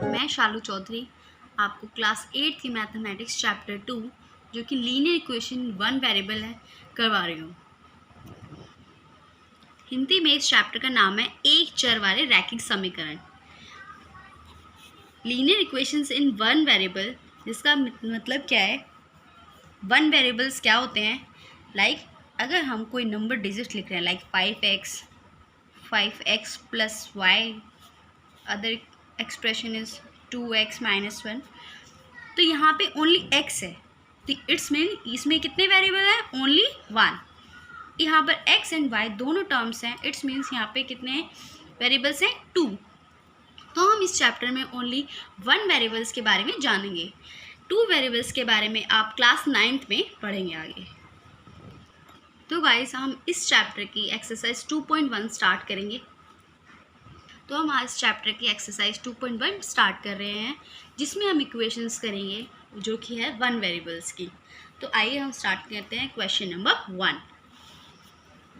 मैं शालू चौधरी आपको क्लास 8 की मैथमेटिक्स चैप्टर 2 जो कि लीनियर इक्वेशन वन वेरिएबल है करवा रही हूँ। हिंदी में इस चैप्टर का नाम है एक चर वाले रैखिक समीकरण। Linear equations in one variable, जिसका मतलब क्या है, वन वेरिएबल्स क्या होते हैं, अगर हम कोई नंबर डिजिट लिख रहे हैं 5x plus Y, other expression is 2x minus 1, तो यहाँ पे ओनली x है, तो इट्स मीन इसमें कितने वेरिएबल हैं, ओनली वन। यहाँ पर x एंड y दोनों टर्म्स हैं, इट्स मीन्स यहाँ पे कितने वेरिएबल्स हैं, 2। तो हम इस चैप्टर में ओनली वन वेरिएबल्स के बारे में जानेंगे। 2 वेरिएबल्स के बारे में आप क्लास 9th में पढ़ेंगे आगे। तो गाइस, हम इस चैप्टर की एक्सरसाइज 2.1 स्टार्ट करेंगे। तो हम आज चैप्टर की एक्सरसाइज 2.1 स्टार्ट कर रहे हैं, जिसमें हम इक्वेशंस करेंगे जो कि है वन वेरिएबल्स की। तो आइए हम स्टार्ट करते हैं क्वेश्चन नंबर 1।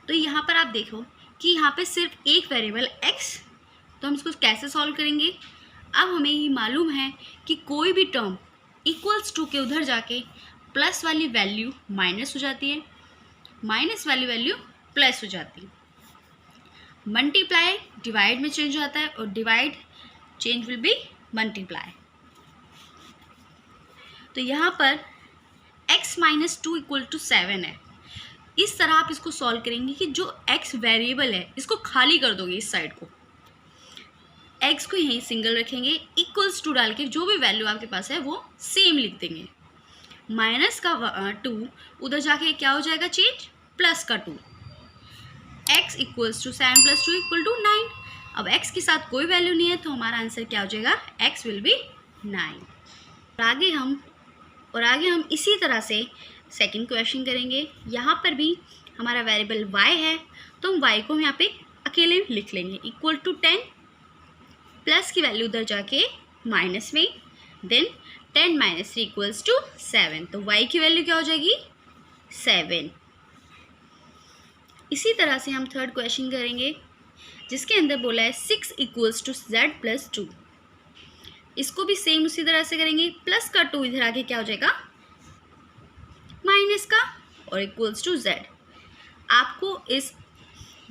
तो यहाँ पर आप देखो कि यहाँ पे सिर्फ एक वेरिएबल x, तो हम इसको कैसे सॉल्व करेंगे। अब हमें ये मालूम है कि कोई भी टर्म इक्वल्स टू के उधर जाके प्लस वाली वैल्यू माइनस हो जाती है, माइनस वाली वैल्यू प्लस हो जाती है। मल्टीप्लाई डिवाइड में चेंज होता है और divide change will be multiply. तो यहाँ पर x माइनस 2 इक्वल टू 7 है। इस तरह आप इसको सॉल्व करेंगे कि जो x वेरिएबल है इसको खाली कर दोगे, इस साइड को x को यहीं सिंगल रखेंगे, इक्वल्स टू डाल के जो भी वैल्यू आपके पास है वो सेम लिख देंगे। माइनस का 2 उधर जाके क्या हो जाएगा, चेंज, प्लस का 2। x equals to 7 plus 2 equal to 9। अब x के साथ कोई वैल्यू नहीं है, तो हमारा आंसर क्या हो जाएगा, x विल बी 9। और आगे हम इसी तरह से सेकंड क्वेश्चन करेंगे। यहाँ पर भी हमारा वेरिएबल y है, तो हम y को हम यहाँ पे अकेले लिख लेंगे, इक्वल टू 10, प्लस की वैल्यू उधर जाके माइनस में, देन 10 माइनस 3 इक्वल्स टू 7, तो y की वैल्यू क्या हो जाएगी, 7। इसी तरह से हम थर्ड क्वेश्चन करेंगे, जिसके अंदर बोला है 6 इक्वल्स टू z प्लस 2। इसको भी सेम उसी तरह से करेंगे, प्लस का 2 इधर आके क्या हो जाएगा, माइनस का, और इक्वल्स टू z। आपको इस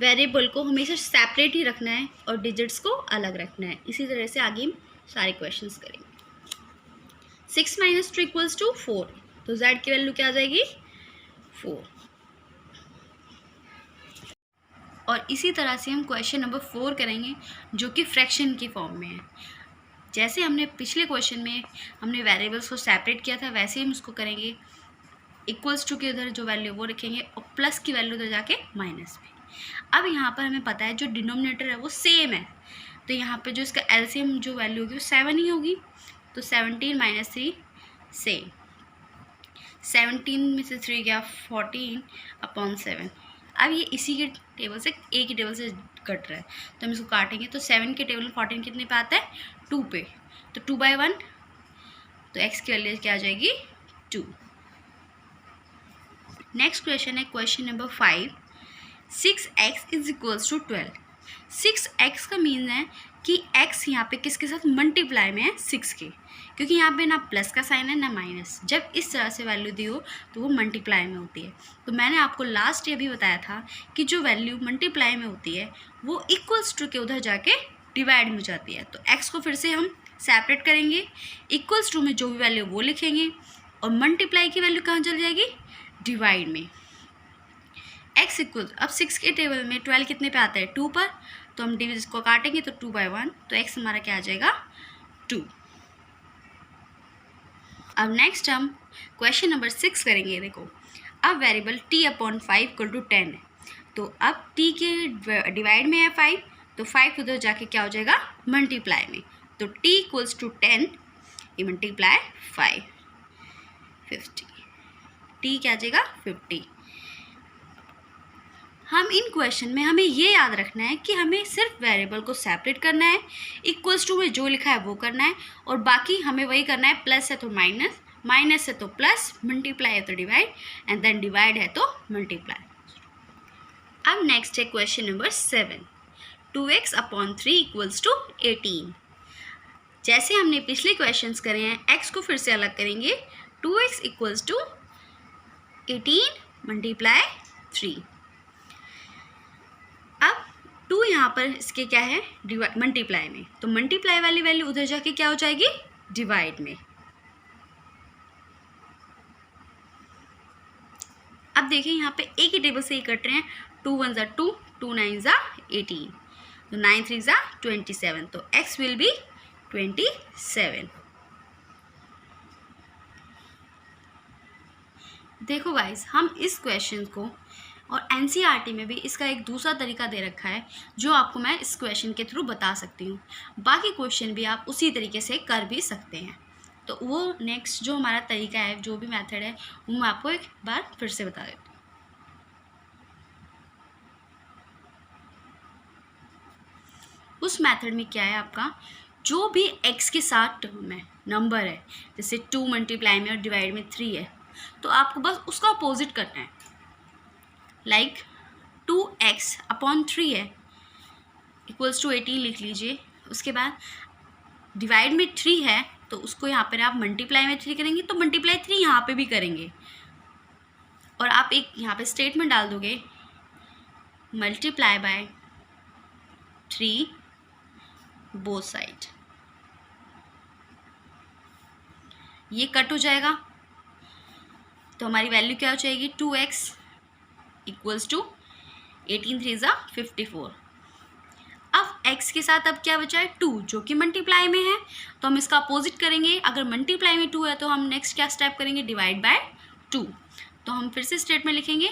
वेरिएबल को हमेशा सेपरेट ही रखना है और डिजिट्स को अलग रखना है। इसी तरह से आगे हम सारे क्वेश्चंस करेंगे। 6 माइनस 2 इक्वल्स टू 4, तो z की वैल्यू क्या आ जाएगी, 4। और इसी तरह से हम क्वेश्चन नंबर 4 करेंगे, जो कि फ्रैक्शन की फॉर्म में है। जैसे हमने पिछले क्वेश्चन में हमने वेरिएबल्स को सेपरेट किया था, वैसे ही हम उसको करेंगे। इक्वल्स टू के उधर जो वैल्यू वो रखेंगे और प्लस की वैल्यू उधर जाके माइनस में। अब यहाँ पर हमें पता है जो डिनोमिनेटर है वो सेम है, तो यहाँ पे जो इसका एलसीएम जो वैल्यू होगी वो 7 ही होगी। तो 17 माइनस 3 सेम, 17 में से 3 गया 14 अपॉन 7। अब ये इसी के टेबल से, एक ही टेबल से कट रहा है, तो हम इसको काटेंगे। तो 7 के टेबल में 14 कितने पे आता है, 2 पे, तो 2/1, तो x की वैल्यू क्या आ जाएगी, 2। नेक्स्ट क्वेश्चन है question number 5। 6x is equals to 12। 6x का मीन है कि x यहाँ पे किसके साथ मल्टीप्लाई में है, 6 के, क्योंकि यहाँ पे ना प्लस का साइन है ना माइनस। जब इस तरह से वैल्यू दी हो तो वो मल्टीप्लाई में होती है। तो मैंने आपको लास्ट ये भी बताया था कि जो वैल्यू मल्टीप्लाई में होती है वो इक्वल्स टू के उधर जाके डिवाइड में जाती है। तो x को फिर से हम सेपरेट करेंगे, इक्वल्स टू में जो भी वैल्यू वो लिखेंगे, और मल्टीप्लाई की वैल्यू कहाँ चल जाएगी, डिवाइड में। x इक्वल, अब 6 के टेबल में 12 कितने पे आता है, 2 पर, तो हम डिविजन को काटेंगे तो 2/1, तो x हमारा क्या आ जाएगा, 2। अब नेक्स्ट हम क्वेश्चन नंबर 6 करेंगे। देखो, अब variable t upon 5 equal to 10 है, तो अब t के डिवाइड में है 5, तो 5 उधर जाके क्या हो जाएगा, मल्टीप्लाई में, तो t इक्वल्स टू 10, ये मल्टीप्लाई 5, 50, t क्या आ जाएगा, 50। हम इन क्वेश्चन में हमें ये याद रखना है कि हमें सिर्फ वेरिएबल को सेपरेट करना है, इक्वल्स टू में जो लिखा है वो करना है, और बाकी हमें वही करना है, प्लस है तो माइनस, माइनस है तो प्लस, मल्टीप्लाई है तो डिवाइड, एंड देन डिवाइड है तो मल्टीप्लाई। अब नेक्स्ट है question number 7। 2x upon 3 equals to 18। जैसे हमने पिछले क्वेश्चंस करे हैं, x को फिर से अलग करेंगे। 2x equals to 18 multiply 3। अब 2 यहाँ पर इसके क्या है, मल्टीप्लाई में, तो मल्टीप्लाई वाली वैल्यू उधर जाके क्या हो जाएगी, डिवाइड में। अब देखिए यहाँ पे एक ही टेबल से ही कट रहे हैं। 2 1 ज़ा 2, 2 9 ज़ा 18, तो 9 3 ज़ा 27, तो x विल बी 27। देखो गाइस, हम इस क्वेश्चन को, और एनसीईआरटी में भी इसका एक दूसरा तरीका दे रखा है जो आपको मैं इस क्वेश्चन के थ्रू बता सकती हूँ। बाकी क्वेश्चन भी आप उसी तरीके से कर भी सकते हैं। तो वो नेक्स्ट जो हमारा तरीका है, जो भी मेथड है, वो मैं आपको एक बार फिर से बता देती हूँ। उस मेथड में क्या है, आपका जो भी x के साथ टर्म है, नंबर है, जैसे 2 मल्टीप्लाई में और डिवाइड में 3 है, तो आपको बस उसका अपोजिट करना है। लाइक 2x अपॉन 3 है इक्वल्स टू 18 लिख लीजिए। उसके बाद डिवाइड में 3 है, तो उसको यहाँ पर आप मल्टीप्लाई में 3 करेंगे, तो मल्टीप्लाई 3 यहाँ पे भी करेंगे, और आप एक यहाँ पे स्टेटमेंट डाल दोगे, मल्टीप्लाई बाय 3 बोथ साइड। ये कट हो जाएगा, तो हमारी वैल्यू क्या हो जाएगी, 2x इक्वल्स टू 18 3 ज़ा 54। अब x के साथ अब क्या बचा है, 2, जो कि मल्टीप्लाई में है, तो हम इसका अपोजिट करेंगे। अगर मल्टीप्लाई में 2 है तो हम नेक्स्ट क्या स्टेप करेंगे, डिवाइड बाय 2। तो हम फिर से स्टेटमेंट लिखेंगे,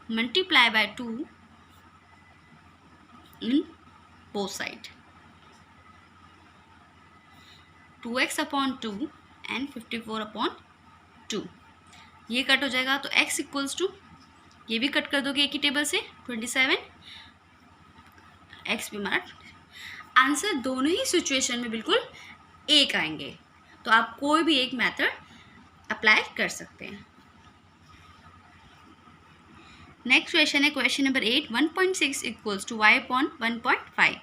multiply by 2 in both side, 2x upon 2 and 54 upon 2। ये कट हो जाएगा, तो x इक्वल्स टू, ये भी कट कर दोगे एक ही टेबल से, 27, x भी हमारा। आंसर दोनों ही सिचुएशन में बिल्कुल एक आएंगे, तो आप कोई भी एक मेथड अप्लाई कर सकते हैं। नेक्स्ट क्वेश्चन है question number 8, 1.6 equals to y upon 1.5।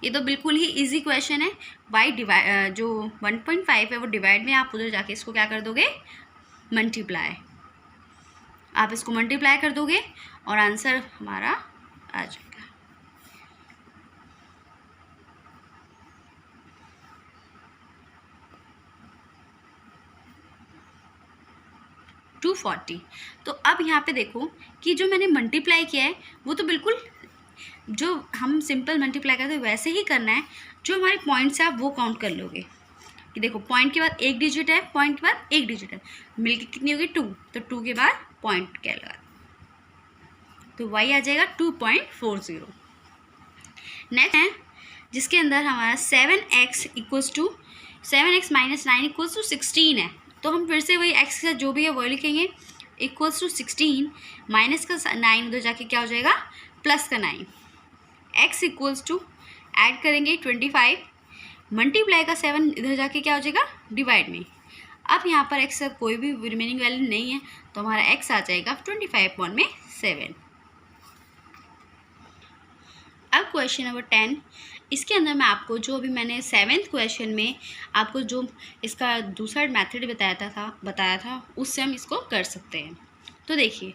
ये तो बिल्कुल ही इजी क्वेश्चन है। y डिवाइड, जो 1.5 है वो डिवाइड में, आप उधर जाके इसको क्या कर दोगे, मल्टीप्लाई। आप इसको मल्टीप्लाई कर दोगे और आंसर हमारा आ जाएगा। 240। तो अब यहाँ पे देखो कि जो मैंने मल्टीप्लाई किया है वो तो बिल्कुल जो हम सिंपल मल्टीप्लाई करते हैं वैसे ही करना है। जो हमारे पॉइंट्स है आप वो काउंट कर लोगे कि देखो पॉइंट के बाद एक डिजिट है, पॉइंट के बाद एक डिजिट है, मिलके कितनी होगी 2, तो 2 के बाद पॉइंट क्या लगा, तो y आ जाएगा 2.40। नेक्स्ट है जिसके अंदर हमारा 7x equals to 7x minus 9 equals to 16 है। तो हम फिर से वही x के साथ जो भी है वही लिखेंगे, इक्वल्स टू 16 माइनस का 9 उधर जाके क्या हो जाएगा प्लस का 9, x इक्वल्स टू ऐड करेंगे 25 मल्टीप्लाई का 7 इधर जाके क्या हो जाएगा डिवाइड में। अब यहाँ पर x का कोई भी रिमेनिंग वैल्यू नहीं है तो हमारा x आ जाएगा 25/7। अब क्वेश्चन नंबर 10, इसके अंदर मैं आपको जो अभी मैंने 7th क्वेश्चन में आपको जो इसका दूसरा मेथड बताया था उससे हम इसको कर सकते हैं। तो देखिए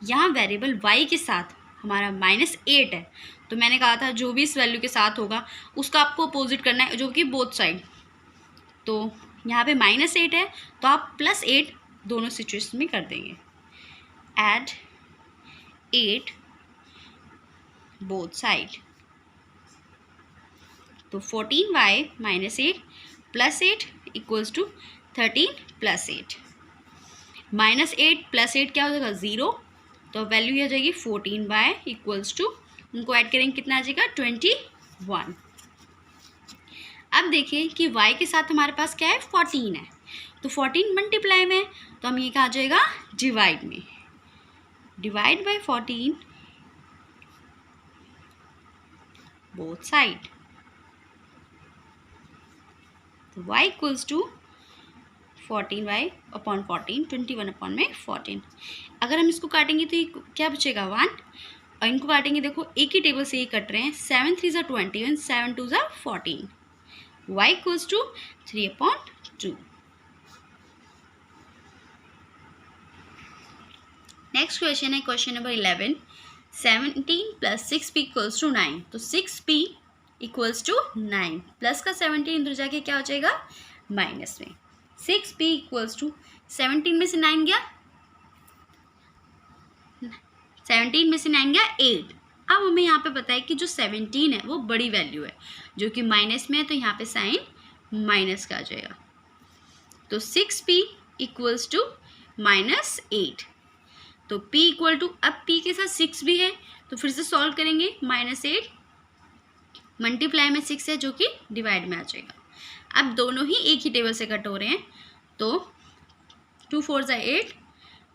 यहाँ वेरिएबल y के साथ हमारा -8 है, तो मैंने कहा था जो भी इस वैल्यू के साथ होगा उसका आपको अपोजिट करना है, जो कि बोथ साइड। तो यहाँ पे -8 है तो आप +8 दोनों सिचुएशन में कर देंगे, ऐड 8 बोथ साइड। तो 14y - 8 + 8 इक्वल्स टू 13 + 8। -8 + 8 क्या हो जाएगा 0, तो वैल्यू ये आ जाएगी 14y इक्वल्स टू, उनको ऐड करेंगे कितना आ जाएगा 21। अब देखिए कि y के साथ हमारे पास क्या है 14 है, तो 14 मल्टीप्लाई में, तो हम ये क्या आ जाएगा डिवाइड में, डिवाइड बाय 14 बोथ साइड। तो y equals to 14y upon 14, 21/14। अगर हम इसको काटेंगे तो ये क्या बचेगा 1, और इनको काटेंगे देखो एक ही टेबल से ही कट रहे हैं, 7 3 = 21, 7 2 = 14, y equals to 3/2। Next question है question number 11, 17 + 6p equals to 9। तो 6p इक्वल्स टू 9, प्लस का 17 इधर जाके क्या हो जाएगा माइनस में। 6p इक्वल्स टू 17 में से 9 गया, 17 में से 9 गया 8। अब हमें यहाँ पे पता है कि जो 17 है वो बड़ी वैल्यू है जो कि माइनस में है, तो यहाँ पे साइन माइनस का आ जाएगा। तो 6p इक्वल्स टू -8। तो p इक्वल टू, अब p के साथ 6 भी है तो फिर से सॉल्व करेंगे। -8 मल्टीप्लाई में 6 है जो कि डिवाइड में आ जाएगा। अब दोनों ही एक ही टेबल से कट हो रहे हैं, तो 2 4 = 8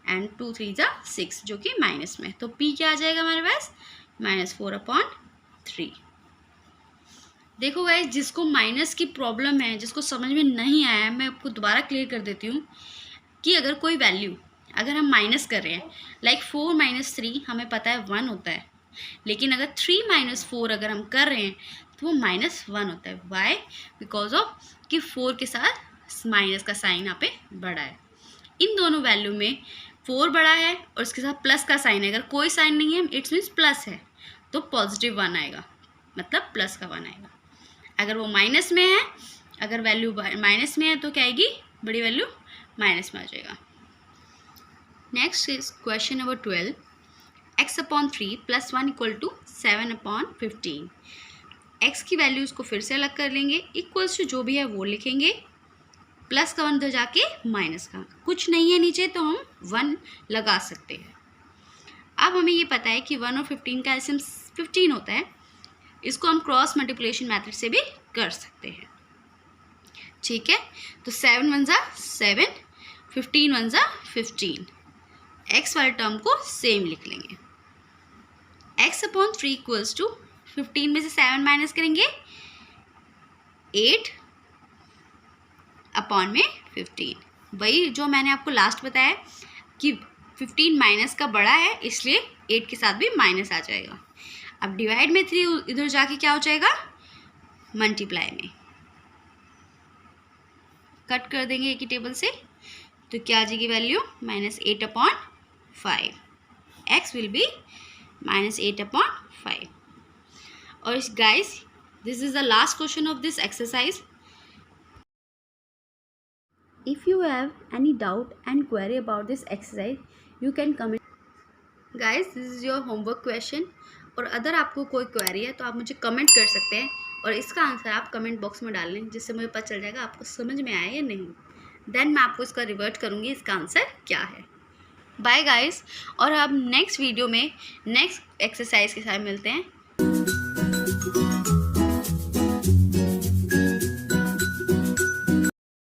एंड 2 3 = 6 जो कि माइनस में। तो p क्या आ जाएगा हमारे पास -4/3। देखो गाइस, जिसको माइनस की प्रॉब्लम है, जिसको समझ में नहीं आया है, मैं आपको दोबारा क्लियर कर देती हूँ कि अगर कोई वैल्यू अगर हम माइनस कर रहे हैं, लाइक 4 - 3 हमें पता है 1 होता है, लेकिन अगर 3 - 4 अगर हम कर रहे हैं तो वो -1 होता है। वाई? बिकॉज ऑफ कि 4 के साथ माइनस का साइन यहाँ पे बड़ा है। इन दोनों वैल्यू में 4 बड़ा है और उसके साथ प्लस का साइन है। अगर कोई साइन नहीं है, इट्स मीन्स प्लस है, तो +1 आएगा, मतलब प्लस का 1 आएगा। अगर वो माइनस में है, अगर वैल्यू माइनस में है तो क्या आएगी, बड़ी वैल्यू माइनस में आ जाएगा। Next is question number 12, x/3 + 1 = 7/15। x की वैल्यूज़ को फिर से अलग कर लेंगे, इक्वल्स टू जो भी है वो लिखेंगे, प्लस का 1 तो जाके माइनस का, कुछ नहीं है नीचे तो हम 1 लगा सकते हैं। अब हमें ये पता है कि 1 और 15 का एलसीएम 15 होता है, इसको हम क्रॉस मल्टीप्लिकेशन मेथड से भी कर सकते हैं। ठीक है, तो 7 1 = 7, 15 1 = 15। x वाले टर्म को सेम लिख लेंगे। x/3 इक्वल्स टू 15 में से 7 माइनस करेंगे, 8 अपॉन में 15। वही जो मैंने आपको लास्ट बताया कि 15 माइनस का बड़ा है, इसलिए 8 के साथ भी माइनस आ जाएगा। अब डिवाइड में 3 इधर जाके क्या हो जाएगा, मल्टीप्लाई में कट कर देंगे एक ही टेबल से, तो क्या आ जाएगी वैल्यू -8/5। x will be -8/5। और guys, this is the last question of this exercise. If you have any doubt and query about this exercise, you can comment. Guys, this is your homework question, और अगर आपको कोई query है तो आप मुझे comment कर सकते हैं, और इसका आंसर आप कमेंट बॉक्स में डाल लें, जिससे मुझे पता चल जाएगा आपको समझ में आया या नहीं। देन मैं आपको इसका रिवर्ट करूँगी इसका आंसर क्या है। बाय गाइस, और अब नेक्स्ट वीडियो में नेक्स्ट एक्सरसाइज के साथ मिलते हैं।